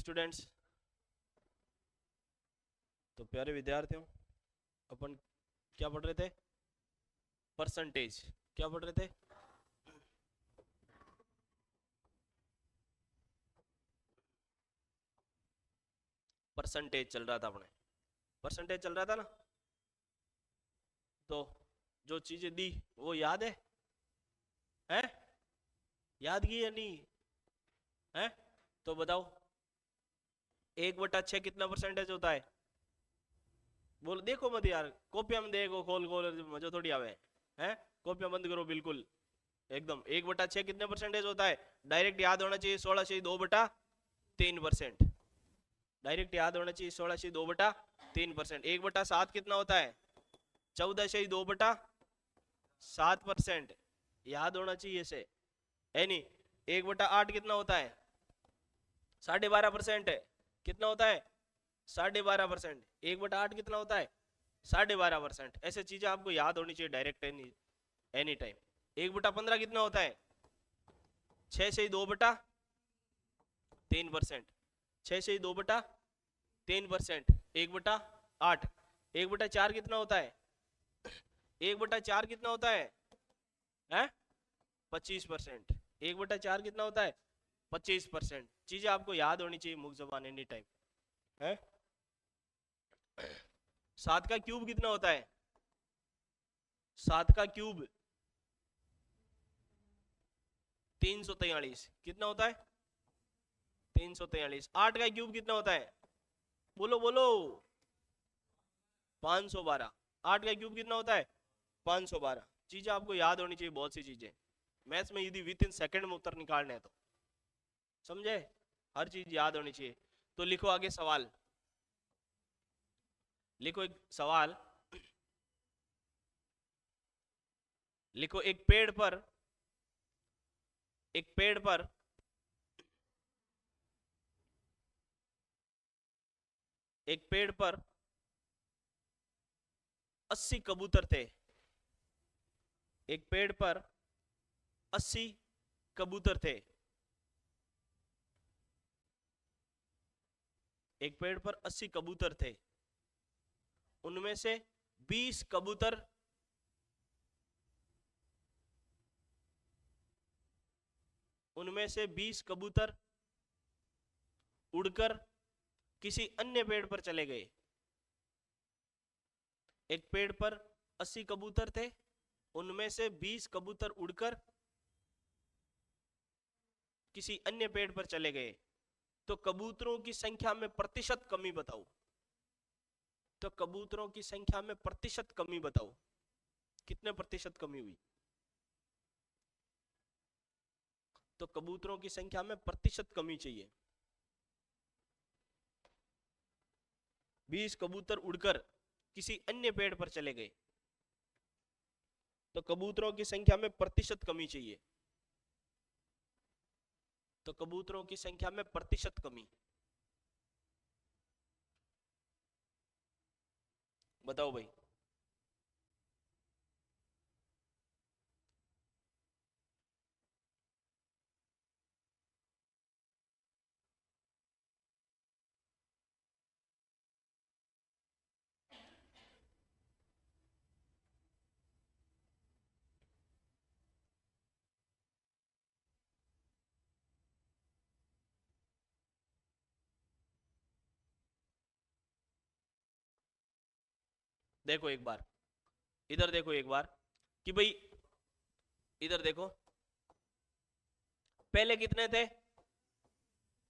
Students, तो प्यारे विद्यार्थियों, अपन क्या पढ़ रहे थे? परसेंटेज। क्या पढ़ रहे थे? परसेंटेज चल रहा था अपने। परसेंटेज चल रहा था ना। तो जो चीजें दी वो याद है? हैं? याद की या नहीं? है? तो बताओ, 1/6 कितना परसेंटेज होता है? बोलो, देखो मत यार, कॉपियां में देखो, खोल खोल मजा थोड़ी आवे। हैं? कॉपियां बंद करो बिल्कुल एकदम। 1/6 कितने परसेंटेज होता है? डायरेक्ट याद होना चाहिए, 16/2/3%। डायरेक्ट याद होना चाहिए, 16/2/3%। 1/7 कितना होता है? 14/2/7%। याद होना चाहिए इसे, है नहीं? 1/8 कितना होता है? 12.5% है। कितना होता है? 12.5%। 1/8 कितना होता है? 12.5%। ऐसे चीजें आपको याद होनी चाहिए डायरेक्ट, एनी टाइम। 1/15 कितना होता है? 6/2/3%। 6/2/3%। 1/8। 1/4 कितना होता है? 1/4 कितना होता है? 25%। 1/4 कितना होता है? 25%। चीजें आपको याद होनी चाहिए मुख जबान, एनी टाइम। है? 7 का क्यूब कितना होता है? 7 का क्यूब 343। कितना होता है? 343। 8 का क्यूब कितना होता है? बोलो बोलो। 512। 8 का क्यूब कितना होता है? 512। चीजें आपको याद होनी चाहिए, बहुत सी चीजें। मैथ्स में यदि विद इन सेकंड में उत्तर निकालने हैं तो समझे, हर चीज याद होनी चाहिए। तो लिखो आगे सवाल। लिखो एक सवाल। लिखो, एक पेड़ पर एक पेड़ पर एक पेड़ पर 80 कबूतर थे। एक पेड़ पर 80 कबूतर थे। एक पेड़ पर 80 कबूतर थे। उनमें से 20 कबूतर उनमें से 20 कबूतर उड़कर किसी अन्य पेड़ पर चले गए। एक पेड़ पर 80 कबूतर थे, उनमें से 20 कबूतर उड़कर किसी अन्य पेड़ पर चले गए। तो कबूतरों की संख्या में प्रतिशत कमी बताओ। तो कबूतरों की संख्या में प्रतिशत कमी बताओ, कितने प्रतिशत कमी हुई? तो कबूतरों की संख्या में प्रतिशत कमी चाहिए। 20 कबूतर उड़कर किसी अन्य पेड़ पर चले गए, तो कबूतरों की संख्या में प्रतिशत कमी चाहिए। तो कबूतरों की संख्या में प्रतिशत कमी बताओ भाई। देखो एक बार, इधर देखो एक बार, कि भाई इधर देखो, पहले कितने थे?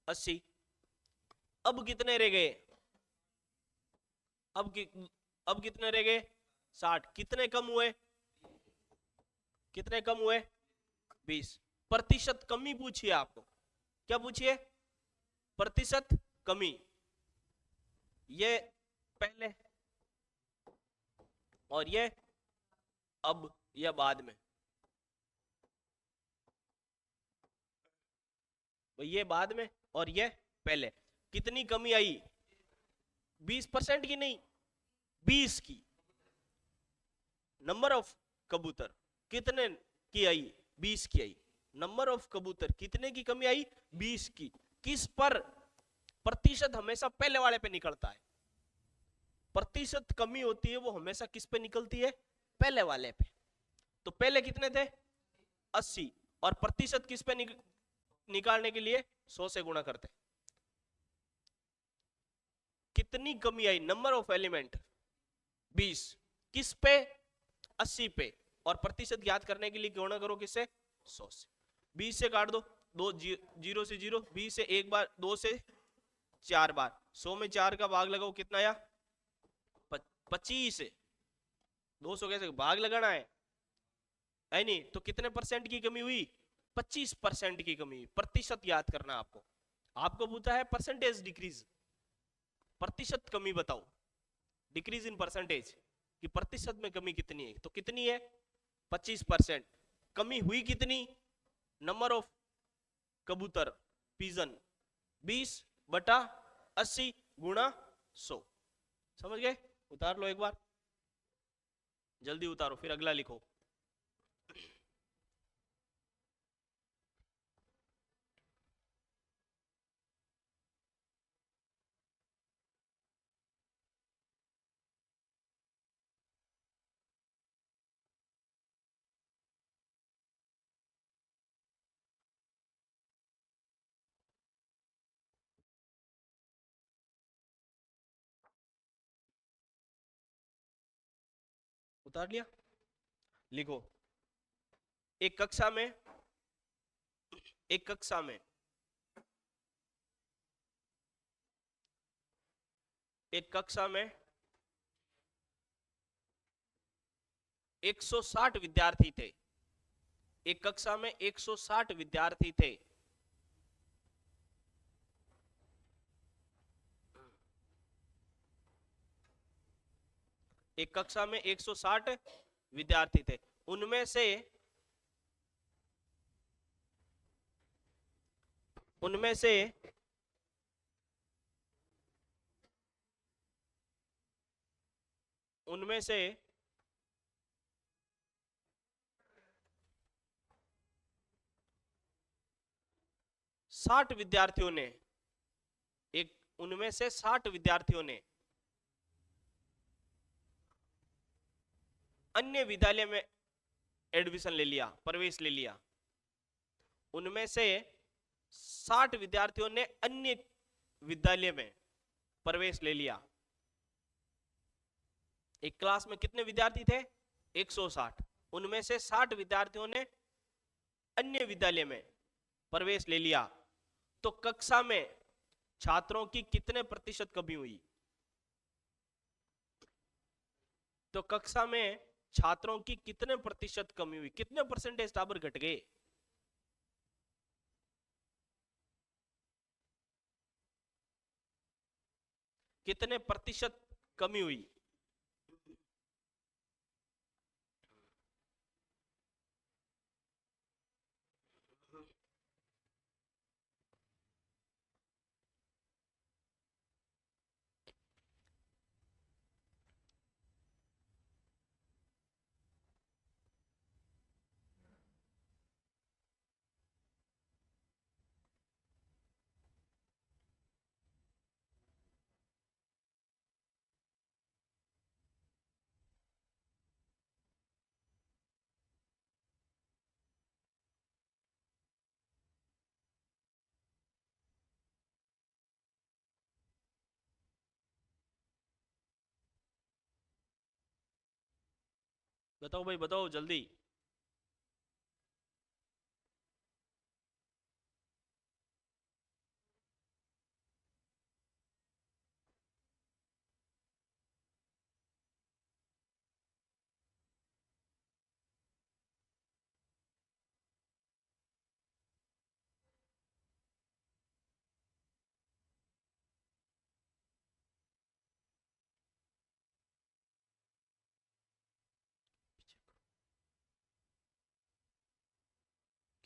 80। अब कितने रह गए? अब कि, अब कितने रह गए? 60। कितने कम हुए? कितने कम हुए? 20। प्रतिशत कमी पूछिए आपको। क्या पूछिए? प्रतिशत कमी। ये पहले और ये अब या बाद में? ये बाद में और ये पहले। कितनी कमी आई? 20% की नहीं, 20 की। नंबर ऑफ कबूतर कितने की आई? 20 की आई। नंबर ऑफ कबूतर कितने की कमी आई? 20 की। किस पर प्रतिशत हमेशा पहले वाले पे निकलता है, प्रतिशत कमी होती है वो हमेशा किस पे निकलती है, पहले वाले पे। तो पहले कितने थे 80, और प्रतिशत किस पे निकालने के लिए 100 से गुणा करते। कितनी कमी आई, नंबर ऑफ एलिमेंट 20, किस पे 80 पे, और प्रतिशत ज्ञात करने के लिए गुणा करो किससे 100 से। 20 से काट दो, 2 0 से 0, 20 से एक बार, 2 से 4 बार, 100 में 4 का भाग लगाओ कितना आया 25। 200 कैसे भाग लगाना है नहीं, तो कितने परसेंट की कमी हुई, 25% की कमी हुई। प्रतिशत याद करना आपको, आपको पूछा है परसेंटेज डिक्रीज, प्रतिशत कमी बताओ, डिक्रीज इन परसेंटेज, कि प्रतिशत में कमी कितनी है, तो कितनी है 25%। कमी हुई कितनी, नंबर ऑफ कबूतर पीजन 20/80 गुणा 100। समझ गए, उतार लो एक बार, जल्दी उतारो फिर अगला लिखो। उतार लिया, लिखो। एक कक्षा में, एक कक्षा में, एक कक्षा में 160 विद्यार्थी थे। एक कक्षा में 160 विद्यार्थी थे। एक कक्षा में 160 विद्यार्थी थे, उनमें से उनमें से उनमें से 60 विद्यार्थियों ने, एक उनमें से 60 विद्यार्थियों ने अन्य विद्यालय में एडमिशन ले लिया, प्रवेश ले लिया। उनमें से 60 विद्यार्थियों ने अन्य विद्यालय में प्रवेश ले लिया। एक क्लास में कितने विद्यार्थी थे 160, उनमें से 60 विद्यार्थियों ने अन्य विद्यालय में प्रवेश ले लिया, तो कक्षा में छात्रों की कितने प्रतिशत कमी हुई, तो कक्षा में छात्रों की कितने प्रतिशत कमी हुई, कितने परसेंटेज टावर घट गए, कितने प्रतिशत कमी हुई। बताओ भाई, बताओ जल्दी।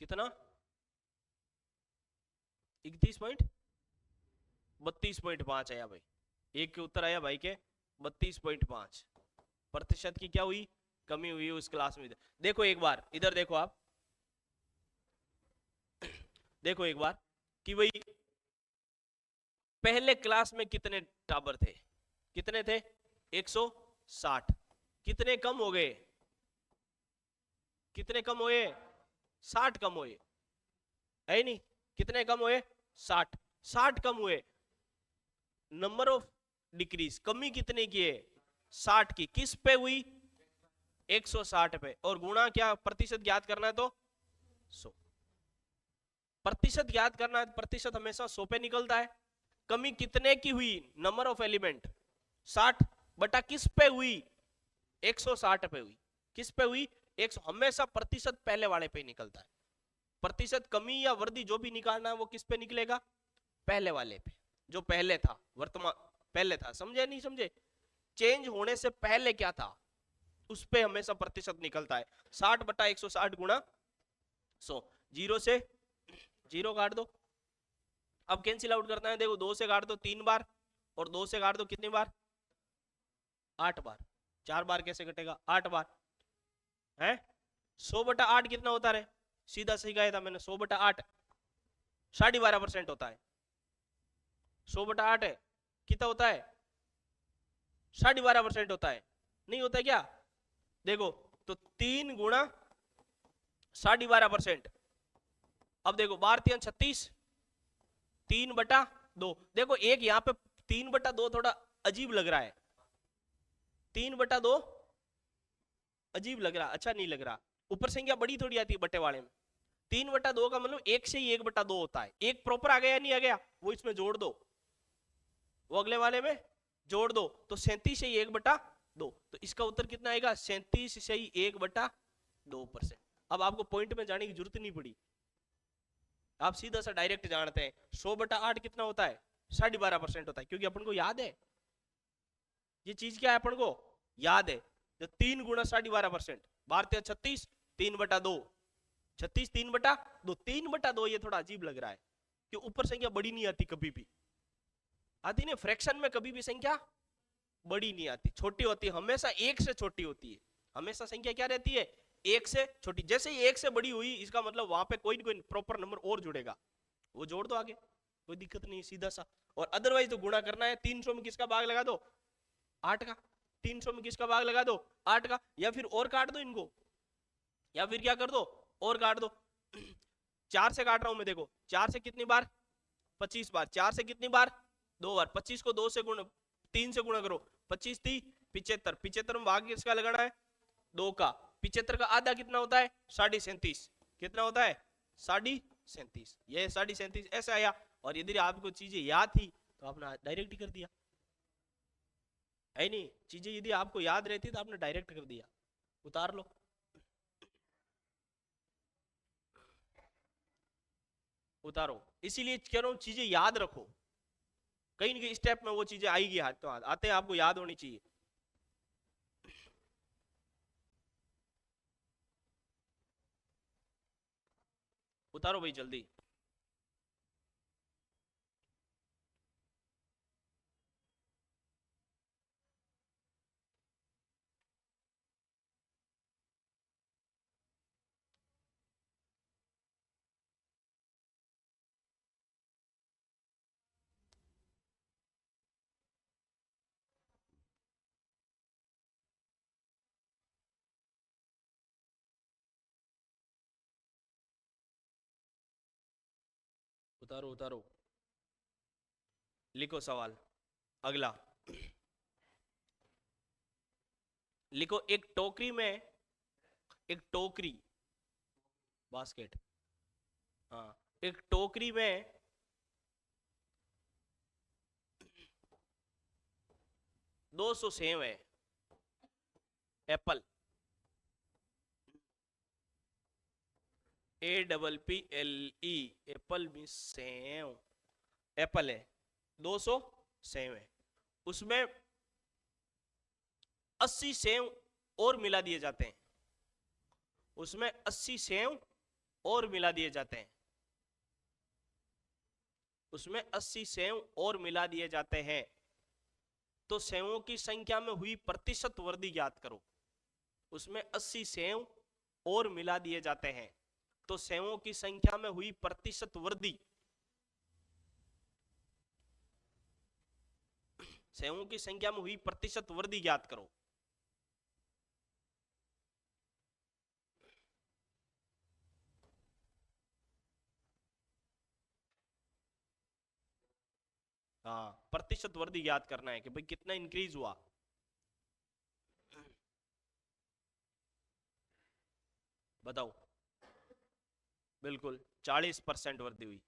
कितना 31.32.5 आया भाई, एक के उत्तर आया भाई के 32.5 प्रतिशत की क्या हुई, कमी हुई उस क्लास में। देखो एक बार इधर देखो आप, देखो एक बार कि भाई पहले क्लास में कितने टावर थे? कितने थे? 160। कितने कम हो गए? कितने कम हुए? 60 कम हुए, है नहीं? कितने कम हुए? 60। 60 कम हुए। नंबर ऑफ डिक्रीज, कमी कितने की है? 60 की। किस पे हुई? 160 पे। और गुणा क्या, प्रतिशत ज्ञात करना है तो 100। प्रतिशत ज्ञात करना है, प्रतिशत हमेशा 100 पे निकलता है। कमी कितने की हुई? नंबर ऑफ एलिमेंट 60 बटा किस पे हुई? 160 पे हुई। किस पे हुई? 100। हमेशा प्रतिशत पहले वाले पे ही निकलता है। प्रतिशत कमी या वृद्धि जो भी निकालना है वो किस पे निकलेगा? पहले वाले पे, जो पहले था, वर्तमान पहले था। समझे नहीं समझे? चेंज होने से पहले क्या था उस पे हमेशा प्रतिशत निकलता है। 60 बटा 160 गुणा 100। जीरो से जीरो काट दो। अब कैंसिल आउट करना है, देखो 2 से काट दो 3 बार, और 2 से काट दो कितनी बार? 8 बार। 4 बार कैसे कटेगा? 8 बार है। 100 बटा 8 कितना होता है? सीधा सही कहा था मैंने, 100 बटा 8 12.5% होता है। 100 बटा 8 है कितना होता है? 12.5% होता है। नहीं होता है क्या? देखो तो 3 गुणा 12.5%। अब देखो 12 36, 3/2। देखो एक यहाँ पे 3/2 थोड़ा अजीब लग रहा है। 3/2 अजीब लग रहा, अच्छा नहीं लग रहा। ऊपर संख्या बड़ी थोड़ी आती है बटे वाले में। 3/2 का मतलब 1 से ही 1/2 होता है। एक प्रॉपर आ गया या नहीं आ गया? वो इसमें जोड़ दो, वो अगले वाले में जोड़ दो, तो 37 से ही 1/2। तो इसका उत्तर कितना आएगा? 37 से ही 1/2%। अब आपको पॉइंट में जाने की जरूरत नहीं पड़ी, आप सीधा सा डायरेक्ट जानते हैं 100 बटा 8 कितना होता है? 12.5% होता है, क्योंकि अपन को याद है ये चीज क्या है, अपन को याद है। जो 3 गुणा 12.5%, 12 36, 3/2। 36 3/2, 3/2। ये थोड़ा अजीब लग रहा है कि ऊपर संख्या बड़ी नहीं आती, कभी भी आती नहीं। फ्रैक्शन में कभी भी संख्या बड़ी नहीं आती, छोटी होती है। हमेशा 1 से छोटी होती है। हमेशा संख्या क्या रहती है? 1 से छोटी। जैसे ही 1 से बड़ी हुई, इसका मतलब वहां पे कोई कोई प्रॉपर नंबर और जुड़ेगा, वो जोड़ दो आगे, कोई दिक्कत नहीं, सीधा सा। और अदरवाइज तो गुणा करना है। 300 में किसका भाग लगा दो? 8 का। 300 में किसका भाग लगा दो? 8 का। या फिर और काट दो इनको, या फिर क्या कर दो? और काट दो। 4 से काट रहा हूं मैं, देखो 4 से कितनी बार? 25 बार। 4 से कितनी बार? 2 बार। 25 को 2 से गुण 3 से गुणा करो, 25 3 75। 75 में भाग किसका लगाना है? 2 का। 75 का आधा कितना होता है? 37.5। कितना होता है? 37.5। ये 37.5 ऐसे आया। और यदि आपको चीजें याद थी तो आपने डायरेक्ट ही कर दिया, है नहीं? चीजें यदि आपको याद रहती तो आपने डायरेक्ट कर दिया। उतार लो, उतारो। इसीलिए कह रहा हूं चीजें याद रखो, कहीं ना कहीं स्टेप में वो चीजें आएगी, हाथ तो आते हैं, आपको याद होनी चाहिए। उतारो भाई जल्दी। उतारो उतारो, लिखो सवाल अगला। लिखो, एक टोकरी में, एक टोकरी, बास्केट, हाँ, एक टोकरी में 200 सेव है, Apple, APPLE, Apple mean save. Apple है, 200 सेव है, उसमें 80 सेव और मिला दिए जाते हैं। उसमें 80 सेव और मिला दिए जाते हैं। उसमें 80 सेव और मिला दिए जाते हैं। तो सेवों की संख्या में हुई प्रतिशत वृद्धि ज्ञात करो। उसमें 80 सेव और मिला दिए जाते हैं, तो सेवों की संख्या में हुई प्रतिशत वृद्धि सेवों की संख्या में हुई प्रतिशत वृद्धि ज्ञात करो। हाँ, प्रतिशत वृद्धि ज्ञात करना है कि भाई कितना इंक्रीज हुआ। बताओ। बिल्कुल 40% वृद्धि हुई।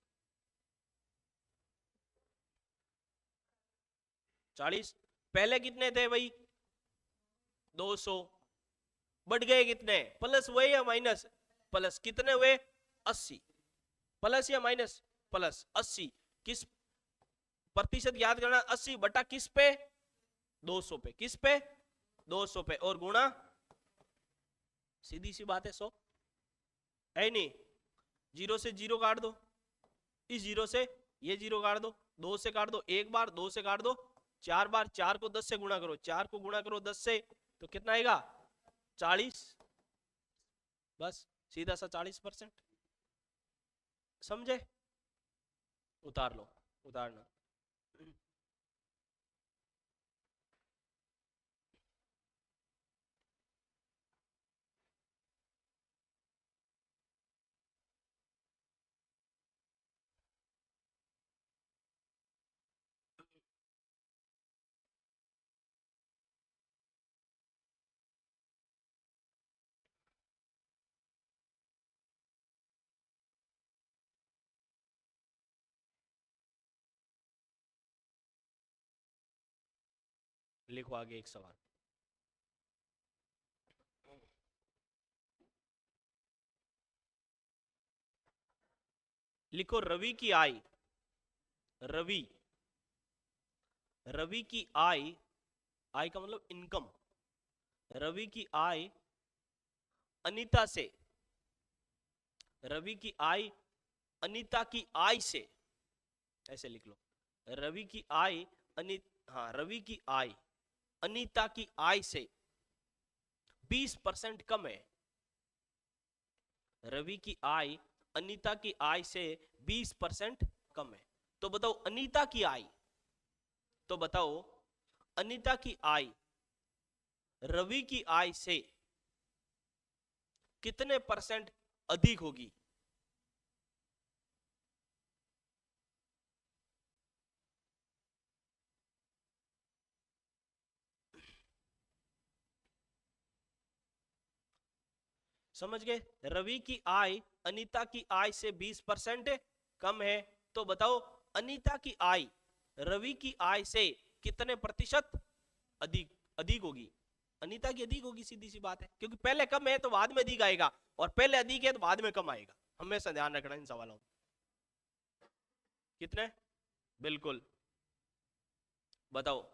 40। पहले कितने थे भाई? 200। बढ़ गए कितने? प्लस हुए या माइनस? प्लस। कितने हुए? 80। प्लस या माइनस? प्लस 80। किस प्रतिशत याद करना? 80 बटा किस पे? 200 पे। किस पे? 200 पे। और गुणा, सीधी सी बात है, 100 है नहीं? जीरो से जीरो काट दो, इस जीरो से ये जीरो काट दो, 2 से काट दो एक बार, 2 से काट दो 4 बार, 4 को 10 से गुणा करो, 4 को गुणा करो 10 से, तो कितना आएगा? 40। बस सीधा सा 40%। समझे? उतार लो, उतारना। लिखो आगे एक सवाल। लिखो रवि की आय, रवि, रवि की आय, आय का मतलब इनकम, रवि की आय अनीता से, रवि की आय अनीता की आय से, ऐसे लिख लो। रवि की आय हाँ, रवि की आय अनीता की आय से 20% कम है। रवि की आय अनीता की आय से 20% कम है। तो बताओ अनीता की आय, तो बताओ अनीता की आय रवि की आय से कितने परसेंट अधिक होगी? समझ गए? रवि की आय अनीता की आय से 20% कम है। तो बताओ अनीता की आय रवि की आय से कितने प्रतिशत अधिक अधिक होगी? अनीता की अधिक होगी, सीधी सी बात है, क्योंकि पहले कम है तो बाद में अधिक आएगा, और पहले अधिक है तो बाद में कम आएगा। हमेशा ध्यान रखना इन सवालों में। कितने? बिल्कुल। बताओ।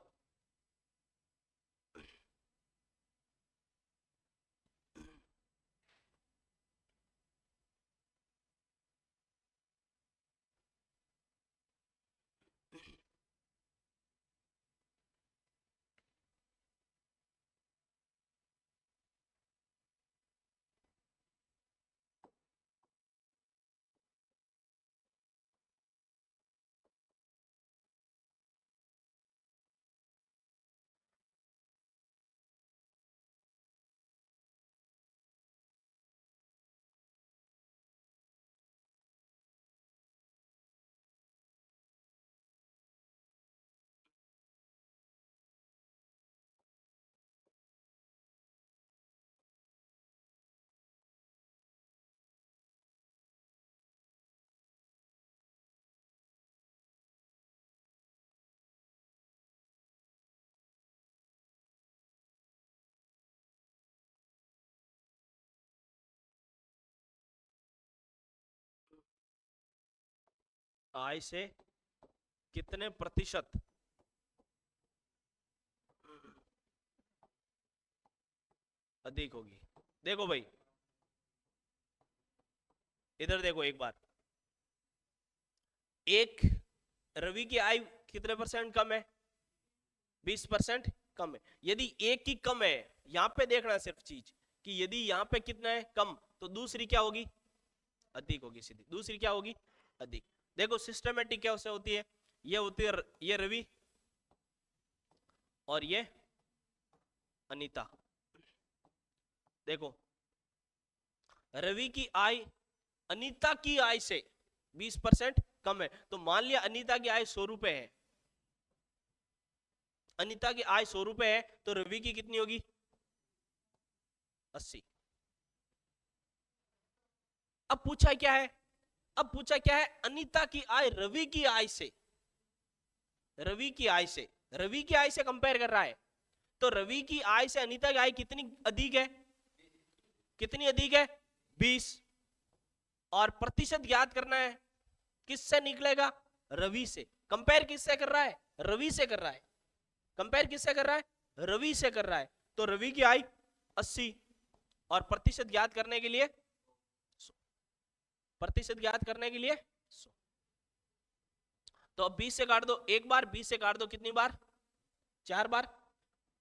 आय से कितने प्रतिशत अधिक होगी? देखो भाई, इधर देखो एक बार। एक, रवि की आय कितने परसेंट कम है? 20% कम है। यदि एक की कम है, यहां पे देखना सिर्फ चीज कि यदि यहां पे कितना है कम, तो दूसरी क्या होगी? अधिक होगी। सीधी दूसरी क्या होगी? अधिक। देखो सिस्टमेटिक क्या होती है? ये होती है, ये रवि, और ये अनीता। देखो रवि की आय अनीता की आय से 20% कम है, तो मान लिया अनीता की आय 100 रुपए है, अनीता की आय 100 रुपए है, तो रवि की कितनी होगी? 80। अब पूछा क्या है? अब पूछा क्या है? अनीता की आय रवि की आय से, रवि की आय से, रवि की आय से कंपेयर कर रहा है। तो रवि की आय से अनीता की आय कितनी अधिक है? कितनी अधिक है? 20। और प्रतिशत ज्ञात करना है, किससे निकलेगा? रवि से। कंपेयर किससे कर रहा है? रवि से कर रहा है। कंपेयर किससे कर रहा है? रवि से कर रहा है। तो रवि की आय 80 और प्रतिशत ज्ञात करने के लिए 100। प्रतिशत ज्ञात करने के लिए 100। तो अब 20 से काट दो एक बार, 20 से काट दो कितनी बार? 4 बार।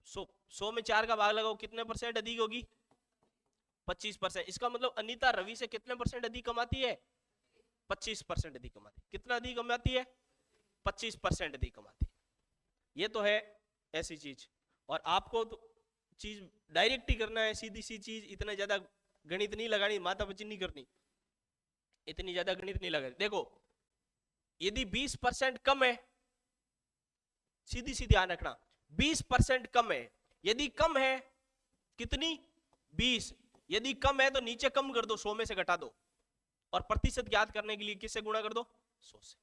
100 में 4 का भाग लगाओ, कितने परसेंट अधिक होगी? 25%। इसका मतलब अनीता रवि से कितने परसेंट अधिक कमाती है? 25% अधिक कमाती है। कितना अधिक कमाती है? 25% अधिक कमाती है। ये तो है ऐसी चीज। और आपको तो चीज डायरेक्ट ही करना है, सीधी सी चीज, इतना ज्यादा गणित नहीं लगानी, माथापच्ची नहीं करनी, इतनी ज्यादा गणित नहीं लगानी। देखो यदि 20% कम है, सीधी सी ध्यान रखना, 20% कम है, यदि कम है कितनी? 20। यदि कम है तो नीचे कम कर दो, 100 में से घटा दो, और प्रतिशत ज्ञात करने के लिए किससे गुणा कर दो? 100 से।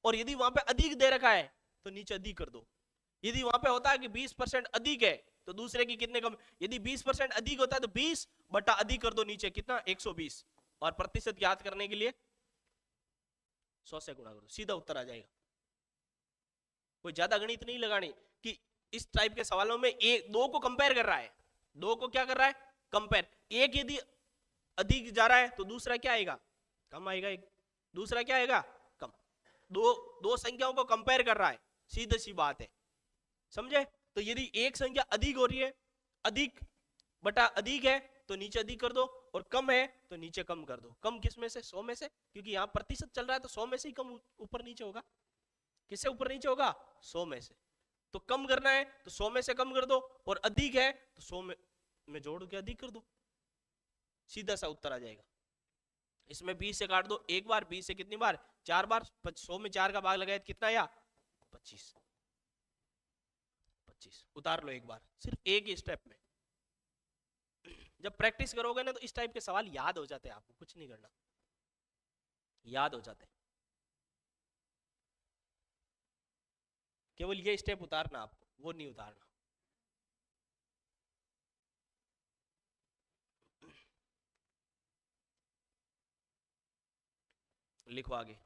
और यदि वहां पे अधिक दे रखा है तो नीचे अधिक कर दो। यदि वहां पे होता है कि 20% अधिक है तो दूसरे की कितने कम? यदि 20% अधिक होता है तो 20 बटा अधिक कर दो नीचे, कितना? 120। और प्रतिशत ज्ञात करने के लिए 100 से गुणा करो, सीधा उत्तर आ जाएगा। कोई ज्यादा गणित नहीं लगानी। कि इस टाइप के सवालों में एक दो को कंपेयर कर रहा है, दो को क्या कर रहा है? कंपेयर। एक यदि अधिक जा रहा है तो दूसरा क्या आएगा? कम आएगा। एक दूसरा क्या आएगा? कम। दो दो संख्याओं को कंपेयर कर रहा है, सीधी सी बात है, समझे? तो यदि एक संख्या अधिक हो रही है, अधिक बटा अधिक है तो नीचे अधिक कर दो, और कम है तो नीचे कम कर दो। कम किस में से? 100 में से, क्योंकि यहाँ प्रतिशत चल रहा है तो 100 में से ही कम ऊपर नीचे होगा। किससे ऊपर नीचे होगा? 100 में से। तो कम करना है तो 100 में से कम कर दो, और अधिक है तो 100 में जोड़ के अधिक कर दो, सीधा सा उत्तर आ जाएगा। इसमें 20 से काट दो एक बार, 20 से कितनी बार? 4 बार। 100 में 4 का भाग लगाया तो कितना आया? 25। 25 उतार लो एक बार, सिर्फ एक ही स्टेप में। जब प्रैक्टिस करोगे ना तो इस टाइप के सवाल याद हो जाते हैं, आपको कुछ नहीं करना, याद हो जाते हैं। केवल ये स्टेप उतारना आपको, वो नहीं उतारना। लिखो आगे।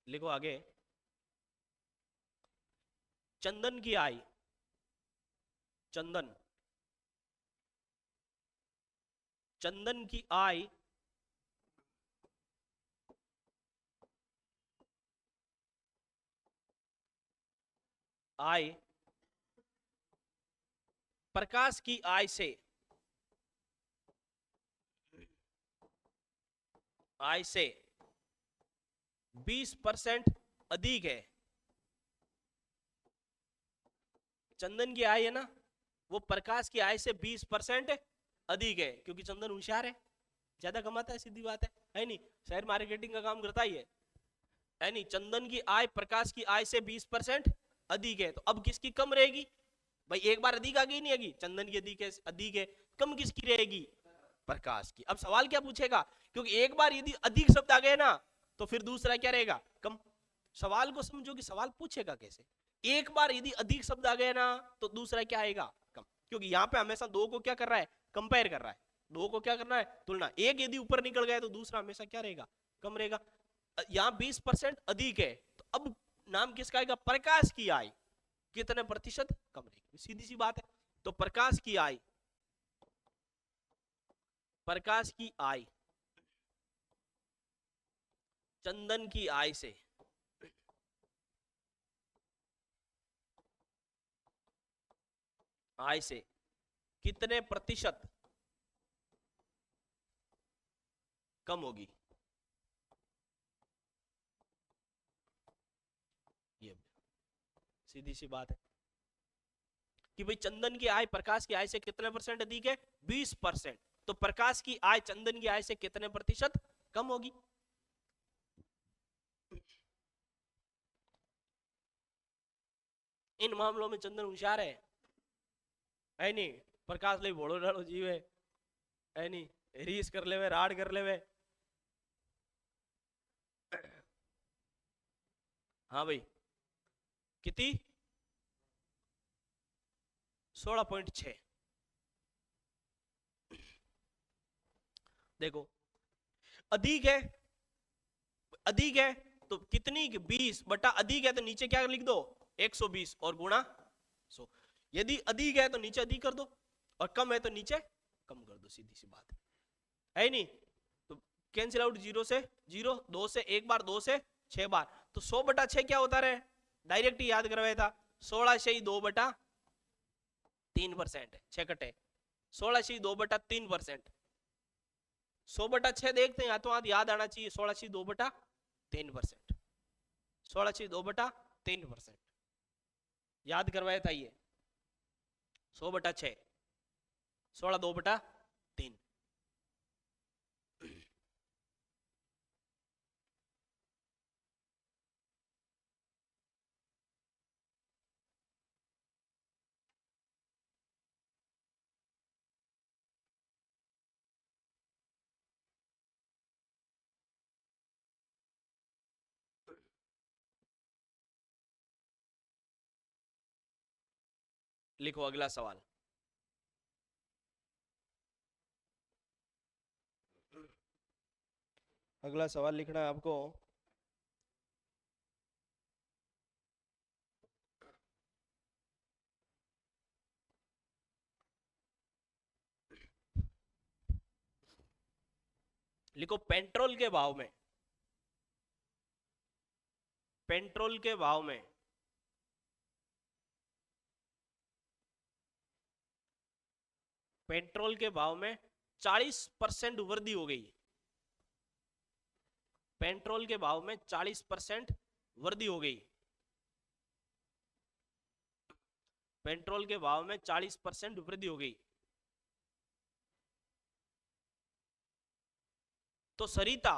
लिखो आगे। चंदन की आय, चंदन, चंदन की आय आय प्रकाश की आय से, आय से 20% अधिक है। चंदन की आय है ना, वो प्रकाश की आय से 20% अधिक है, क्योंकि चंदन होशियार है, ज्यादा कमाता है, सीधी बात है नहीं? शेयर मार्केटिंग का काम करता ही है नहीं? चंदन की आय प्रकाश की आय से 20% अधिक है, तो अब किसकी कम रहेगी? भाई एक बार अधिक आ गई नहीं आएगी, चंदन की अधिक है, अधिक है, कम किसकी रहेगी? प्रकाश की। अब सवाल क्या पूछेगा? क्योंकि एक बार यदि अधिक शब्द आ गए ना तो फिर दूसरा क्या रहेगा? कम। सवाल को समझो कि सवाल पूछेगा कैसे। एक बार यदि अधिक शब्द आ गए ना तो दूसरा क्या आएगा? कम। क्योंकि यहाँ पे हमेशा दो को क्या कर रहा है? कंपेयर कर रहा है। दो को क्या करना है? तुलना। एक यदि ऊपर निकल गया तो दूसरा हमेशा क्या रहेगा? कम रहेगा। यहाँ 20% अधिक है, तो अब नाम किसका आएगा? प्रकाश की आय कितने प्रतिशत कम रहेगी, सीधी सी बात है। तो प्रकाश की आय, प्रकाश की आय चंदन की आय से कितने प्रतिशत कम होगी? सीधी सी बात है कि भाई चंदन की आय प्रकाश की आय से कितने परसेंट अधिक है? 20%। तो प्रकाश की आय चंदन की आय से कितने प्रतिशत कम होगी? इन मामलों में चंदन होशियार है नहीं? प्रकाश ले भोड़ो डालो जीव है नहीं? रीस कर लेवे, राड कर लेवे। हाँ भाई, कितनी? 16.6। देखो अधिक है, अधिक है तो कितनी? 20 बटा अधिक है तो नीचे क्या लिख दो? 120 और गुणा 100। यदि अधिक है तो नीचे अधिक कर दो और कम है तो नीचे कम कर दो, सीधी सी बात है नहीं? तो कैंसिल आउट, 0 से 0, 2 से 1 बार, 2 से 6 बार, तो 100 बटा 6 क्या होता रहे? डायरेक्ट ही याद करवाया था, 16 से 2 बटा 3% है। 6 कटे 16 से 2 बटा 3%। 100 बटा 6 देखते हैं, या तो आज याद आना चाहिए 16 से 2 बटा 3%। 16 से 2 बटा 3% याद करवाया था ये। 100 बटा 6, 16 2 बटा 3। लिखो अगला सवाल। अगला सवाल लिखना है आपको। लिखो पेट्रोल के भाव में, पेट्रोल के भाव में पेट्रोल के भाव में 40% वृद्धि हो गई। पेट्रोल के भाव में 40% वृद्धि हो गई। पेट्रोल के भाव में 40% वृद्धि हो गई। तो सरिता,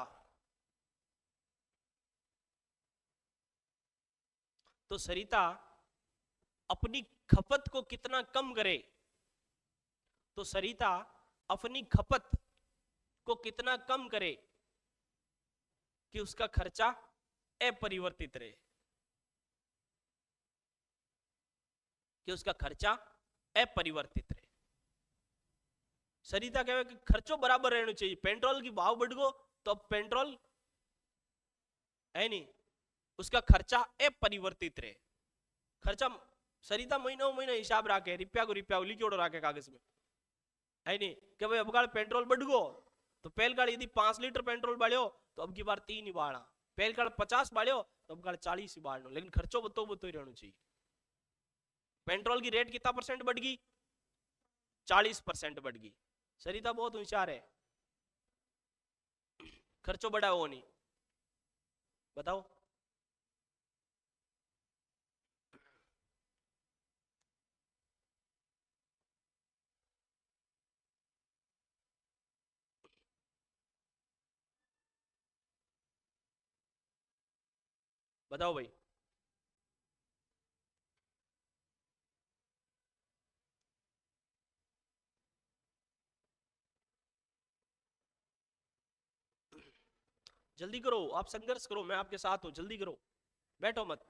तो सरिता अपनी खपत को कितना कम करे? तो सरिता अपनी खपत को कितना कम करे कि उसका खर्चा अपरिवर्तित रहे, कि उसका खर्चा अपरिवर्तित रहे। सरिता कहे कि खर्चो बराबर रहना चाहिए। पेट्रोल की भाव बढ़ गो तो अब पेट्रोल है नहीं, उसका खर्चा अपरिवर्तित रहे। खर्चा सरिता महीनों महीने हिसाब रखे, रुपया को लिखोड़ो रखे कागज में, है नहीं? कि भाई अब गाड़ पेट्रोल बढ़ गो तो पहल गाड़ यदि 5 लीटर पेट्रोल बाढ़ो तो अब की बार 3 ही बाढ़ा, पहल गाड़ 50 बाढ़ो तो अब गाड़ 40 ही बाढ़, लेकिन खर्चो बतो ही रहना चाहिए। पेट्रोल की रेट कितना परसेंट बढ़ गई? 40% बढ़ गई। सरिता बहुत होशियार है, खर्चो बढ़ा वो नहीं। बताओ बताओ भाई। जल्दी करो, आप संघर्ष करो, मैं आपके साथ हूं, जल्दी करो, बैठो मत।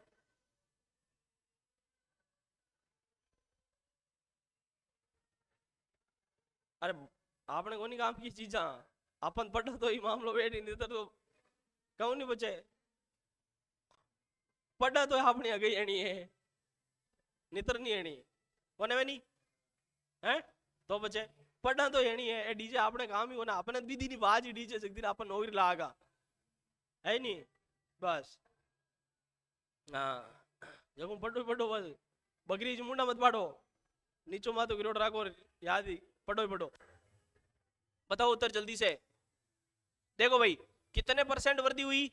अरे आपने कोनी काम की चीजा, अपन पढ़ो तो ही मामलो बैठी नहीं तो कहूं नहीं बचे। पढ़ा तो आपने अगे एनी है, नितर नहीं एनी कोने में नहीं है तो बचे। पढ़ा तो एनी है, डीजे आपने काम ही होना, अपने दीदी नी बाज डीजे एक दिन अपन नौकरी लागा, है नहीं? बस हाँ, जब पढ़ो पढ़ो बस, बकरी मुंडा मत पाड़ो, नीचो मातो गिरोड राखो, याद ही पढ़ो ही पढ़ो। बताओ उत्तर जल्दी से। देखो भाई कितने परसेंट वृद्धि हुई?